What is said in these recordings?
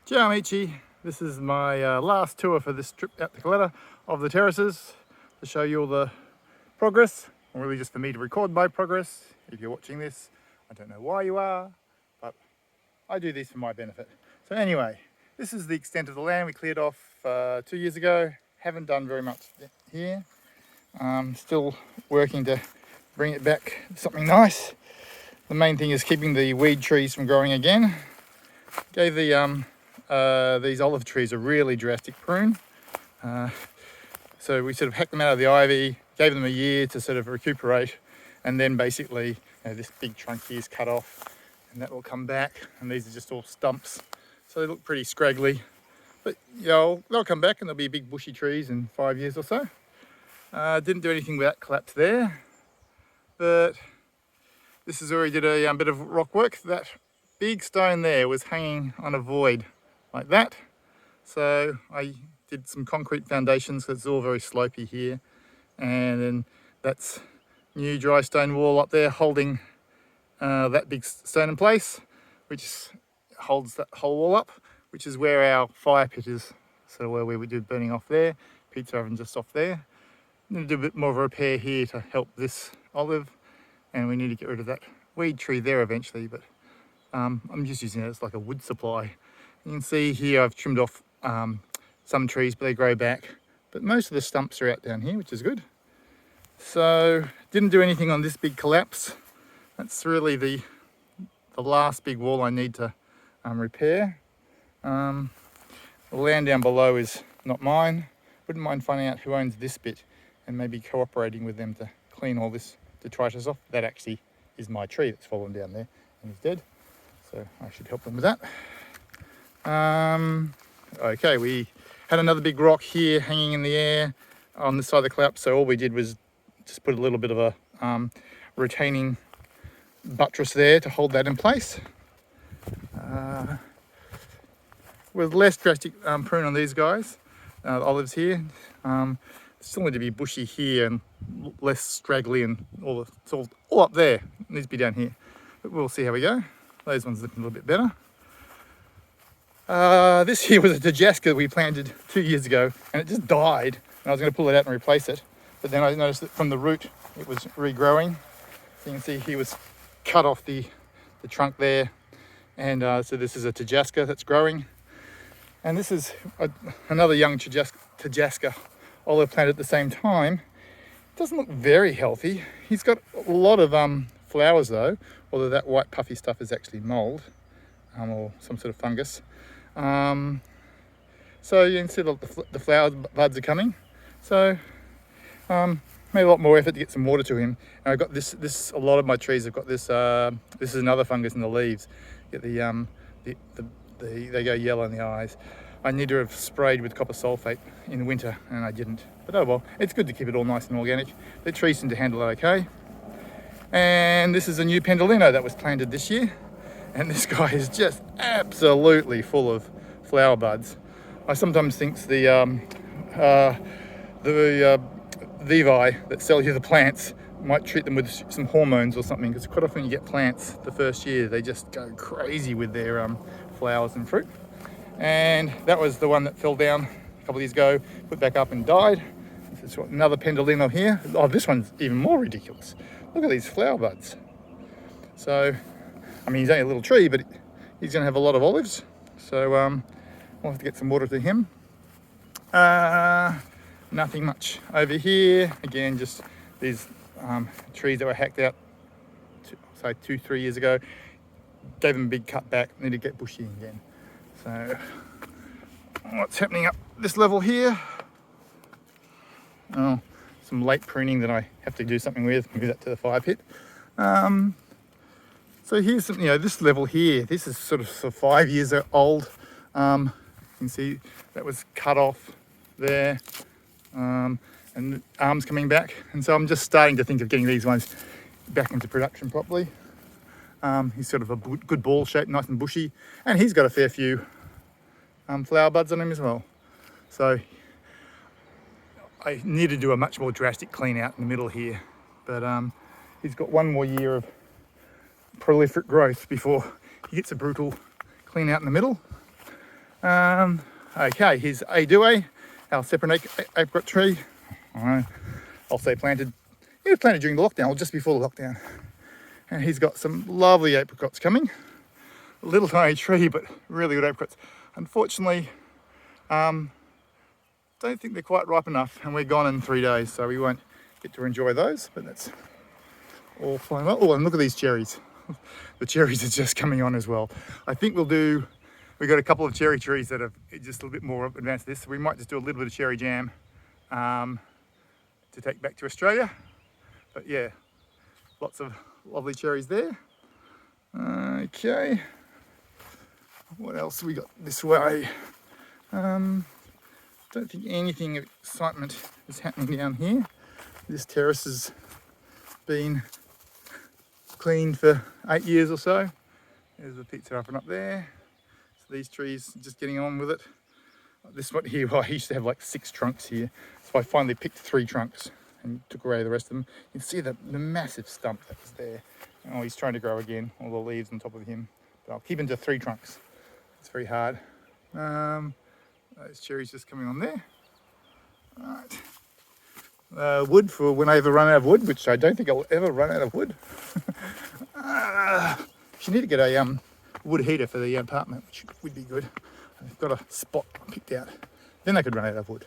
Ciao amici, this is my last tour for this trip out to Coletta of the terraces to show you all the progress, or really just for me to record my progress. If you're watching this, I don't know why you are, but I do this for my benefit. So anyway, this is the extent of the land we cleared off 2 years ago. Haven't done very much here. Still working to bring it back to something nice. The main thing is keeping the weed trees from growing again. Gave the these olive trees a really drastic prune. So we sort of hacked them out of the ivy, gave them a year to sort of recuperate, and then basically this big trunk here is cut off and that will come back, and these are just all stumps. So they look pretty scraggly, but they'll come back and they'll be big bushy trees in 5 years or so. Didn't do anything with that collapse there, but this is where we did a bit of rock work. That big stone there was hanging on a void like that. So I did some concrete foundations because it's all very slopey here. And then that's new dry stone wall up there holding that big stone in place, which holds that whole wall up, which is where our fire pit is. So where we would do burning off there, pizza oven just off there. Need to do a bit more of a repair here to help this olive, and we need to get rid of that weed tree there eventually, but I'm just using it as like a wood supply. You can see here I've trimmed off some trees, but they grow back. But most of the stumps are out down here, which is good. So didn't do anything on this big collapse. That's really the last big wall I need to repair. The land down below is not mine. Wouldn't mind finding out who owns this bit and maybe cooperating with them to clean all this detritus off. That actually is my tree that's fallen down there and is dead. So I should help them with that. Okay, we had another big rock here hanging in the air on this side of the collapse. So all we did was just put a little bit of a retaining buttress there to hold that in place. With less drastic prune on these guys, the olives here. Still need to be bushy here and less straggly, and it's all up there. It needs to be down here. But we'll see how we go. Those ones looking a little bit better. This here was a Tajaska we planted 2 years ago, and it just died. And I was going to pull it out and replace it, but then I noticed that from the root it was regrowing. So you can see he was cut off the trunk there, and so this is a Tajaska that's growing. And this is another young Tajaska olive plant at the same time. It doesn't look very healthy. He's got a lot of flowers though, although that white puffy stuff is actually mold or some sort of fungus. So you can see the flower buds are coming. So made a lot more effort to get some water to him. And I've got this. A lot of my trees have got this. This is another fungus in the leaves. Get they go yellow in the eyes. I need to have sprayed with copper sulfate in the winter, and I didn't. But oh well, it's good to keep it all nice and organic. The trees seem to handle it okay. And this is a new pendolino that was planted this year, and this guy is just absolutely full of flower buds. I sometimes think the Vivi that sell you the plants might treat them with some hormones or something, because quite often you get plants the first year, they just go crazy with their flowers and fruit. And that was the one that fell down a couple of years ago, put back up and died. This is another pendolino here. Oh, this one's even more ridiculous. Look at these flower buds. So, I mean, he's only a little tree, but he's going to have a lot of olives. So we'll have to get some water to him. Nothing much over here. Again, just these trees that were hacked out, say 2-3 years ago. Gave them a big cut back. Need to get bushy again. So what's happening up this level here? Oh, some late pruning that I have to do something with. Move that to the fire pit. So here's some, this level here. This is sort of 5 years old. You can see that was cut off there, and the arms coming back. And so I'm just starting to think of getting these ones back into production properly. He's sort of a good ball shape, nice and bushy, and he's got a fair few flower buds on him as well. So I need to do a much more drastic clean out in the middle here, but he's got 1 more year of prolific growth before he gets a brutal clean out in the middle. Okay, here's Adue, our separate apricot tree. I'll say planted. He was planted during the lockdown, or just before the lockdown. And he's got some lovely apricots coming. A little tiny tree, but really good apricots. Unfortunately, don't think they're quite ripe enough, and we're gone in 3 days, so we won't get to enjoy those, but that's all fine. Well, oh, and look at these cherries. The cherries are just coming on as well. I think we've got a couple of cherry trees that are just a little bit more advanced than this, so we might just do a little bit of cherry jam to take back to Australia. But yeah, lots of lovely cherries there. Okay, what else have we got this way? Don't think anything of excitement is happening down here. This terrace has been cleaned for 8 years or so. There's a pizza up and up there. So these trees just getting on with it. This one here, well, I used to have like 6 trunks here. So I finally picked 3 trunks and took away the rest of them. You can see the massive stump that was there. Oh, he's trying to grow again, all the leaves on top of him. But I'll keep him to 3 trunks. It's very hard. Those cherries just coming on there. Right. Wood for when I ever run out of wood, which I don't think I'll ever run out of wood. You need to get a wood heater for the apartment, which would be good. I've got a spot picked out. Then I could run out of wood.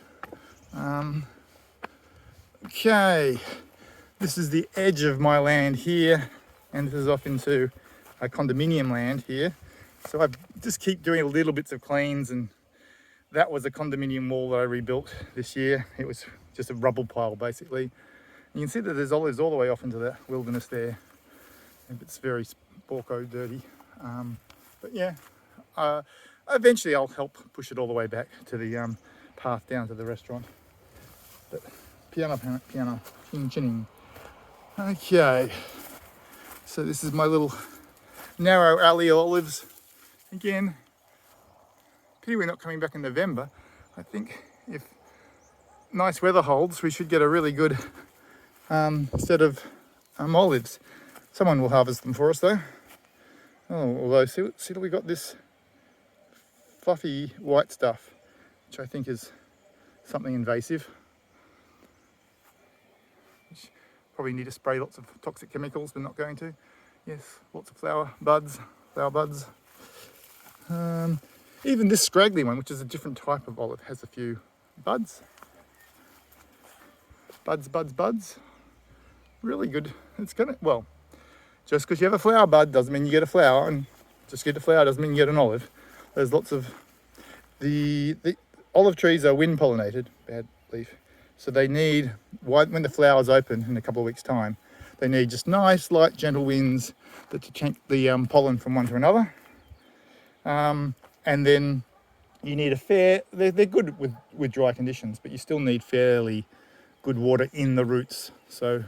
Okay, this is the edge of my land here, and this is off into a condominium land here. So I just keep doing little bits of cleans, and that was a condominium wall that I rebuilt this year. It was just a rubble pile basically. And you can see that there's olives all the way off into the wilderness there. And it's very sporco dirty. But yeah, eventually I'll help push it all the way back to the path down to the restaurant. But piano, chin. Okay, so this is my little narrow alley of olives. Again, pity we're not coming back in November. I think if nice weather holds, we should get a really good set of olives. Someone will harvest them for us though. Oh, although see that we got this fluffy white stuff, which I think is something invasive. Which probably need to spray lots of toxic chemicals, but not going to. Yes, lots of flower buds. Even this scraggly one, which is a different type of olive, has a few buds. Buds. Really good. It's gonna, well, just because you have a flower bud doesn't mean you get a flower, and just get a flower doesn't mean you get an olive. There's lots of, the olive trees are wind pollinated, bad leaf. So they need, when the flowers open in a couple of weeks time, they need just nice, light, gentle winds to take the pollen from one to another. And then you need they're good with dry conditions, but you still need fairly good water in the roots. So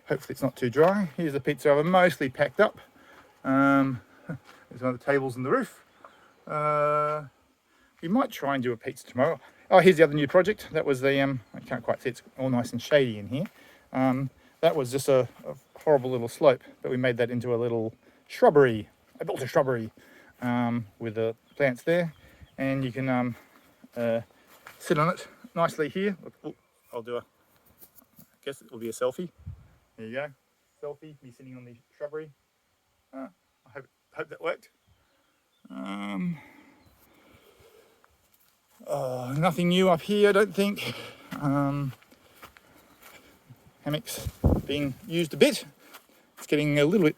hopefully it's not too dry. Here's the pizza oven, mostly packed up. There's one of the tables in the roof. We might try and do a pizza tomorrow. Oh, here's the other new project. That was the, I can't quite see, it's all nice and shady in here. That was just a horrible little slope, but we made that into a little shrubbery. I built a shrubbery with the plants there, and you can sit on it nicely here. Look, I'll do I guess it will be a selfie. There you go, selfie, me sitting on the shrubbery. I hope that worked. Nothing new up here, I don't think. Hammock's being used a bit. It's getting a little bit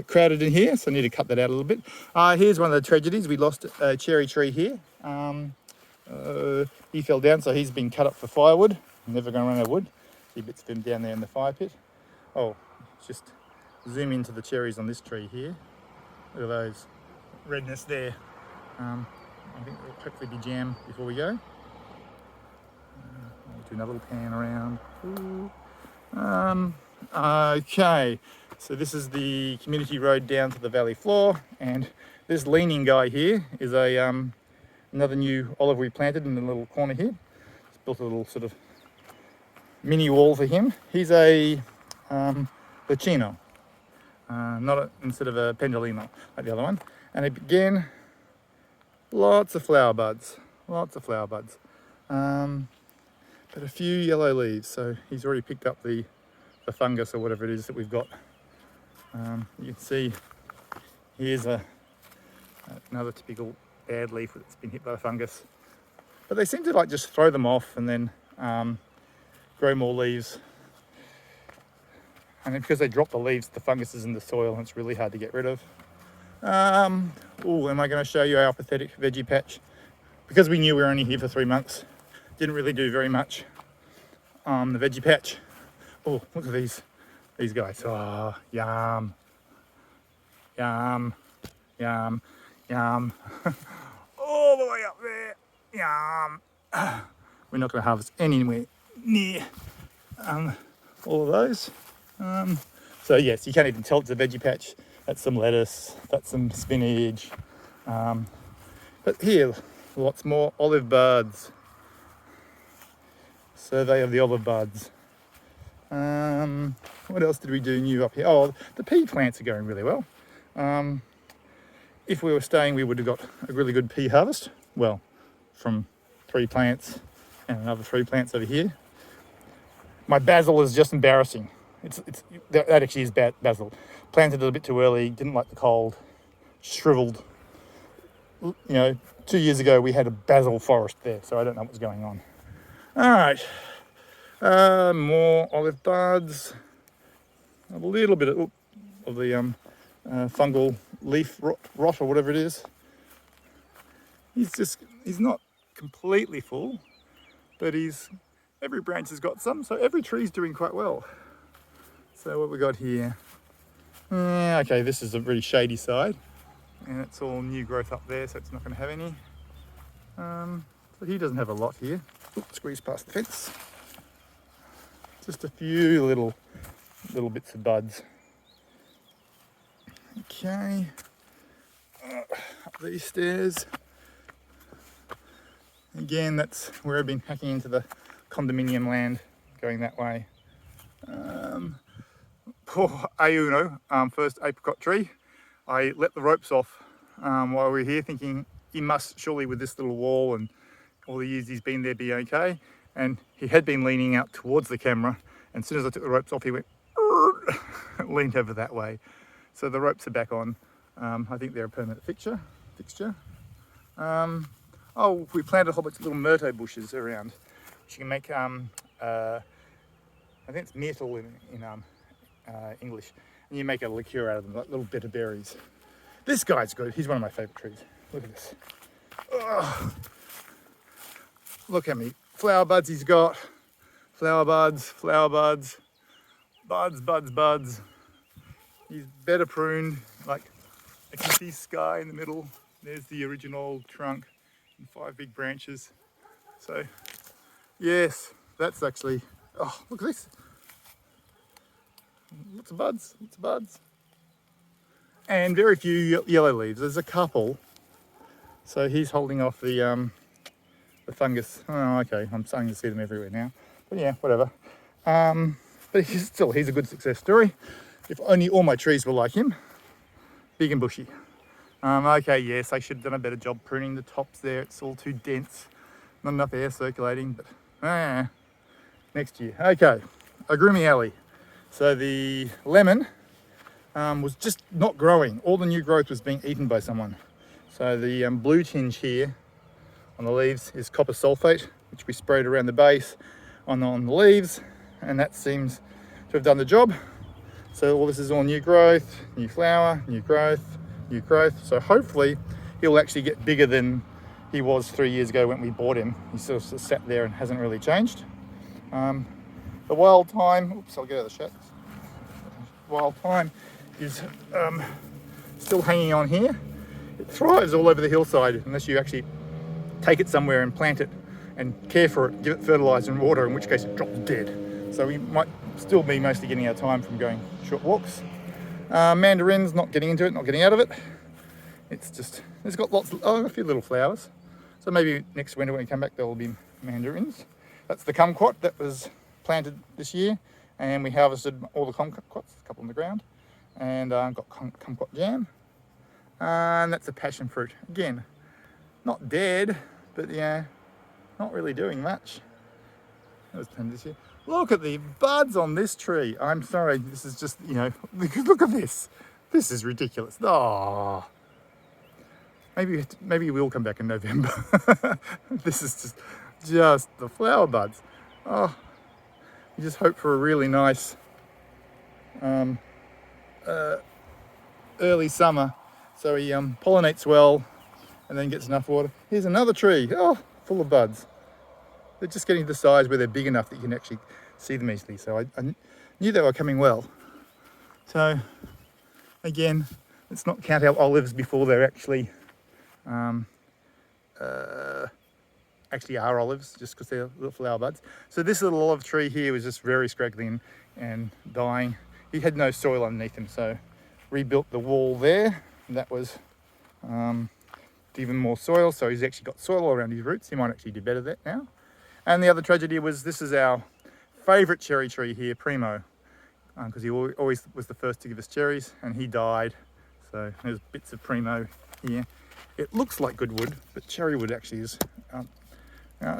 crowded in here, so I need to cut that out a little bit. Here's one of the tragedies. We lost a cherry tree here. He fell down, so he's been cut up for firewood. I'm never going to run out of wood. See bits of him down there in the fire pit. Oh, just zoom into the cherries on this tree here. Look at those redness there. I think it'll hopefully be jam before we go. I'll do another little pan around. Okay, so this is the community road down to the valley floor, and this leaning guy here is another new olive we planted in the little corner here. Just built a little sort of mini wall for him. He's a Vicino, instead of a Pendolino like the other one. And again, Lots of flower buds, lots of flower buds. But a few yellow leaves, so he's already picked up the fungus or whatever it is that we've got. You can see here's another typical bad leaf that's been hit by the fungus. But they seem to like just throw them off and then grow more leaves. And then because they drop the leaves, the fungus is in the soil and it's really hard to get rid of. Oh, am I going to show you our pathetic veggie patch? Because we knew we were only here for 3 months, didn't really do very much. The veggie patch. Oh, look at these guys. Oh, yum, yum, yum, yum. All the way up there. Yum. We're not going to harvest anywhere near all of those. So yes, you can't even tell it's a veggie patch. That's some lettuce, that's some spinach. But here, lots more olive buds. Survey of the olive buds. What else did we do new up here? Oh, the pea plants are going really well. If we were staying, we would have got a really good pea harvest. Well, from 3 plants and another 3 plants over here. My basil is just embarrassing. That actually is basil. Planted it a bit too early, didn't like the cold, shriveled. You know, 2 years ago we had a basil forest there, so I don't know what's going on. All right, more olive buds. A little bit of the fungal leaf rot or whatever it is. He's not completely full, but every branch has got some, so every tree's doing quite well. So what we got here? Okay, this is a really shady side, and it's all new growth up there, so it's not going to have any. So he doesn't have a lot here. Oops, squeeze past the fence. Just a few little bits of buds. Okay, up these stairs. Again, that's where I've been hacking into the condominium land, going that way. Poor Ayuno, first apricot tree. I let the ropes off while we were here, thinking he must surely, with this little wall and all the years he's been there, be okay. And he had been leaning out towards the camera, and as soon as I took the ropes off, he went leaned over that way. So the ropes are back on. I think they're a permanent fixture. Oh, we planted a whole bunch of little myrtle bushes around, which you can make, I think it's myrtle in English, and you make a liqueur out of them, like little bitter berries. This guy's good. He's one of my favourite trees. Look at this. Oh, look how many flower buds he's got. Flower buds, buds. He's better pruned. Like, I can see sky in the middle. There's the original trunk and 5 big branches. So, yes, that's actually, oh, look at this. Lots of buds. And very few yellow leaves. There's a couple. So he's holding off the fungus. Oh, okay, I'm starting to see them everywhere now. But yeah, whatever. But he's a good success story. If only all my trees were like him. Big and bushy. Okay, yes, I should have done a better job pruning the tops there. It's all too dense. Not enough air circulating, but next year. Okay, agrumi alley. So the lemon was just not growing. All the new growth was being eaten by someone. So the blue tinge here on the leaves is copper sulfate, which we sprayed around the base on the leaves, and that seems to have done the job. So all this is all new growth, new flower, new growth. So hopefully he'll actually get bigger than he was 3 years ago when we bought him. He sort of sat there and hasn't really changed. The wild thyme, oops, I'll get out of the shot. Wild thyme is still hanging on here. It thrives all over the hillside unless you actually take it somewhere and plant it and care for it, give it fertilizer and water, in which case it drops dead. So we might still be mostly getting our time from going short walks. Mandarins, not getting into it, not getting out of it. It's just, it's got a few little flowers. So maybe next winter when we come back there will be mandarins. That's the kumquat that was planted this year, and we harvested all the kumquats, a couple on the ground, and got kumquat jam. And that's a passion fruit. Again, not dead, but yeah, not really doing much. That was planted this year. Look at the buds on this tree. I'm sorry, this is just, you know, look at this. This is ridiculous. Oh, maybe we'll come back in November. This is just the flower buds. Oh, you just hope for a really nice early summer, so he pollinates well and then gets enough water. Here's another tree, oh, full of buds. They're just getting to the size where they're big enough that you can actually see them easily. So I knew they were coming well. So again, let's not count our olives before they're actually actually are olives, just because they're little flower buds. So this little olive tree here was just very scraggly and dying. He had no soil underneath him, so rebuilt the wall there. And that was even more soil, so he's actually got soil all around his roots. He might actually do better that now. And the other tragedy was, this is our favourite cherry tree here, Primo, because he always was the first to give us cherries, and he died. So there's bits of Primo here. It looks like good wood, but cherry wood actually is.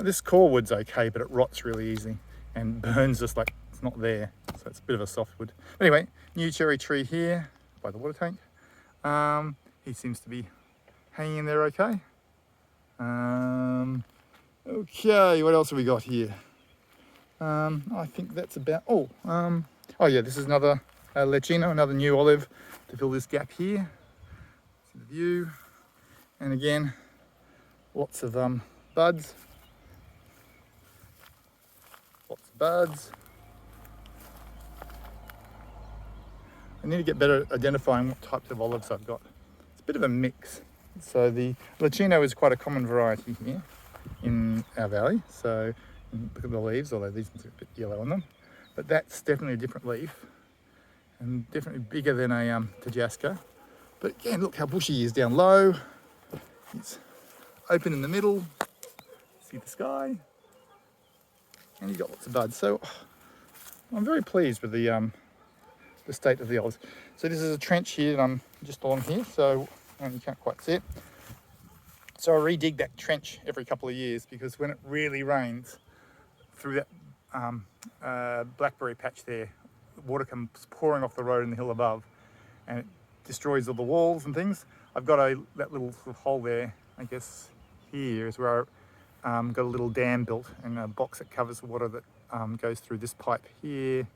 This core wood's okay, but it rots really easily and burns just like it's not there. So it's a bit of a softwood. Anyway, new cherry tree here by the water tank. He seems to be hanging in there okay. Okay, what else have we got here? I think that's about, oh yeah, this is another Lecino, another new olive to fill this gap here. See the view. And again, lots of buds. Lots of buds. I need to get better at identifying what types of olives I've got. It's a bit of a mix. So the Lecino is quite a common variety here in our valley. So look at the leaves, although these ones are a bit yellow on them. But that's definitely a different leaf and definitely bigger than a Tajasca. But again, look how bushy he is down low. It's open in the middle. See the sky. And you've got lots of buds. So I'm very pleased with the state of the olives. So this is a trench here that I'm just on here, so you can't quite see it. So I redig that trench every couple of years, because when it really rains through that blackberry patch there, the water comes pouring off the road in the hill above and it destroys all the walls and things. I've got that little sort of hole there, I guess here is where I got a little dam built and a box that covers the water that goes through this pipe here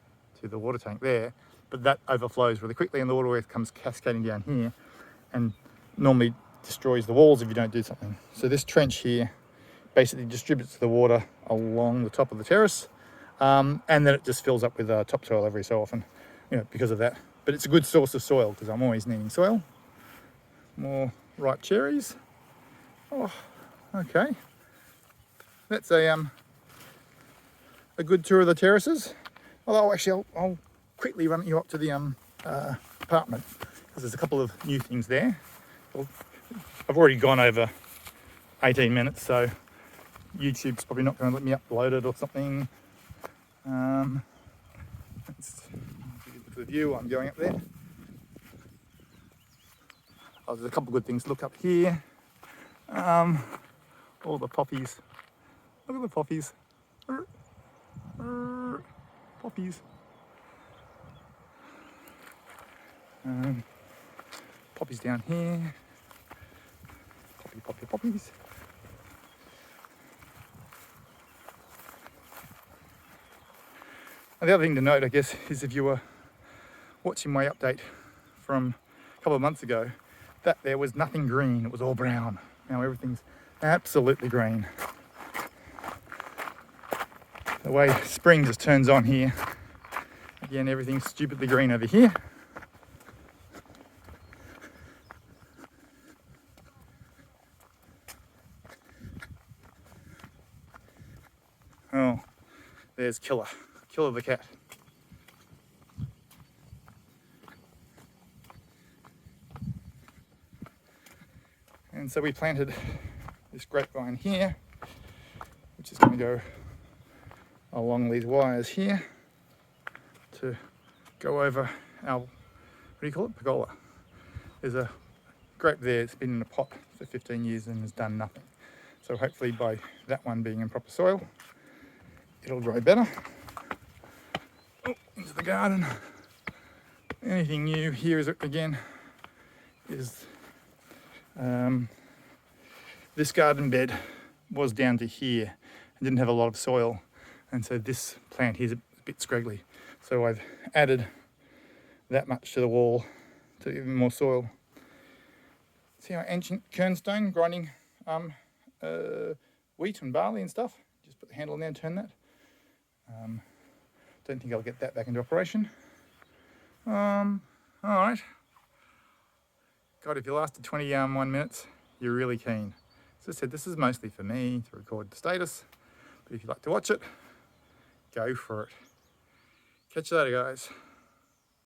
to the water tank there. But that overflows really quickly and the water comes cascading down here and normally destroys the walls if you don't do something. So this trench here basically distributes the water along the top of the terrace, and then it just fills up with topsoil every so often, you know, because of that. But it's a good source of soil because I'm always needing soil. More ripe cherries. Oh, okay. That's a good tour of the terraces. Although actually I'll quickly run you up to the apartment, because there's a couple of new things there. Well, I've already gone over 18 minutes, so YouTube's probably not going to let me upload it or something. Let's look at the view. I'm going up there. Oh, there's a couple of good things. Look up here. All the poppies. Look at the poppies. Poppies. Poppies down here. Poppies. And the other thing to note, I guess, is if you were watching my update from a couple of months ago, that there was nothing green, it was all brown. Now everything's absolutely green. The way spring just turns on here, again, everything's stupidly green over here. Oh, there's Killer the cat. And so we planted this grapevine here, which is going to go along these wires here to go over our, what do you call it, pergola. There's a grape there, it's been in a pot for 15 years and has done nothing. So hopefully by that one being in proper soil, it'll grow better. Oh, into the garden. Anything new here is, again, is this garden bed was down to here and didn't have a lot of soil, and so this plant here is a bit scraggly. So I've added that much to the wall to give them more soil. See our ancient kernstone grinding wheat and barley and stuff. Just put the handle in there and turn that. Don't think I'll get that back into operation. All right. God, if you lasted 21 minutes, you're really keen. As I said, this is mostly for me to record the status, but if you'd like to watch it, go for it. Catch you later, guys.